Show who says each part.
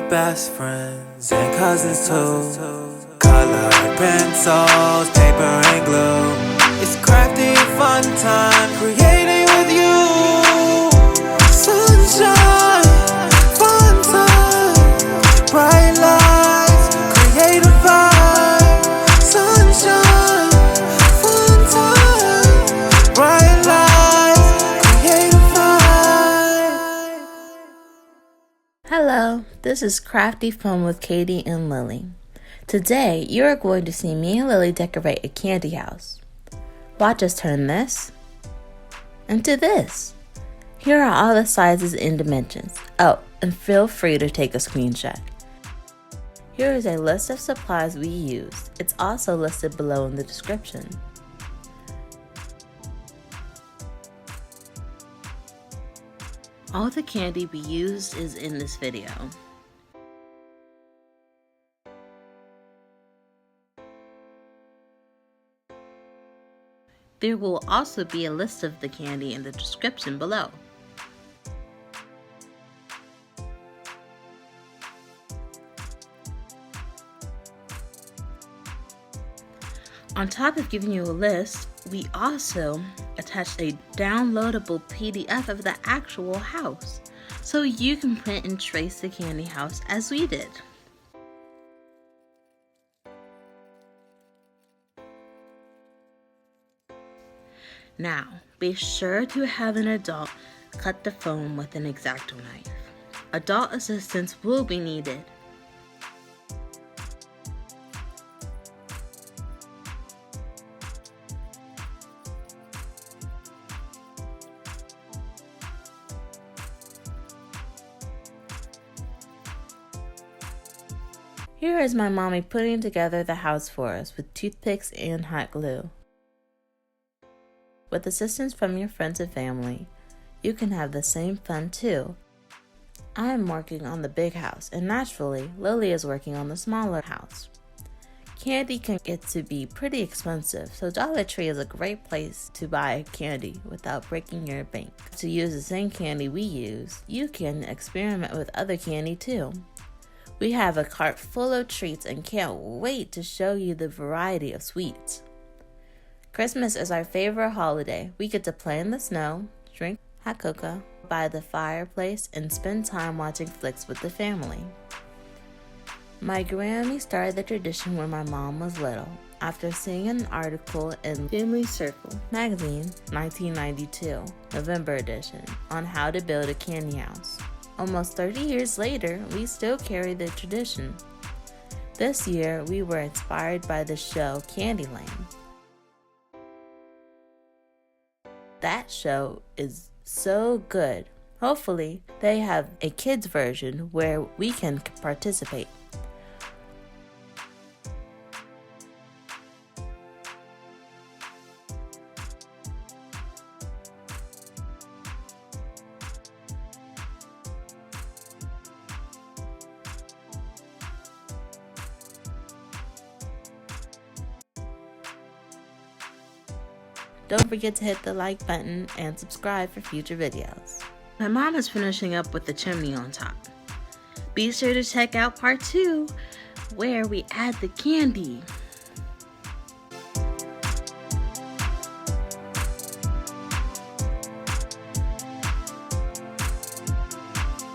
Speaker 1: best friends and cousins too. Color pencils, paper and glue. It's crafty fun time, creating with you. Sunshine, fun time, bright lights, creative vibe. Sunshine, fun time, bright lights, creative vibe.
Speaker 2: Hello, this is Crafty Fun with Katie and Lily. Today, you are going to see me and Lily decorate a candy house. Watch us turn this into this. Here are all the sizes and dimensions. Oh, and feel free to take a screenshot. Here is a list of supplies we used. It's also listed below in the description. All the candy we used is in this video. There will also be a list of the candy in the description below. On top of giving you a list, we also attached a downloadable PDF of the actual house, so you can print and trace the candy house as we did. Now, be sure to have an adult cut the foam with an Exacto knife. Adult assistance will be needed. Here is my mommy putting together the house for us with toothpicks and hot glue. With assistance from your friends and family, you can have the same fun too. I am working on the big house, and naturally, Lily is working on the smaller house. Candy can get to be pretty expensive, so Dollar Tree is a great place to buy candy without breaking your bank. To use the same candy we use, you can experiment with other candy too. We have a cart full of treats and can't wait to show you the variety of sweets. Christmas is our favorite holiday. We get to play in the snow, drink hot cocoa by the fireplace, and spend time watching flicks with the family. My Grammy started the tradition when my mom was little, after seeing an article in Family Circle magazine, 1992, November edition, on how to build a candy house. Almost 30 years later, we still carry the tradition. This year, we were inspired by the show Candyland. That show is so good. Hopefully, they have a kids version where we can participate. Don't forget to hit the like button and subscribe for future videos. My mom is finishing up with the chimney on top. Be sure to check out part 2, where we add the candy.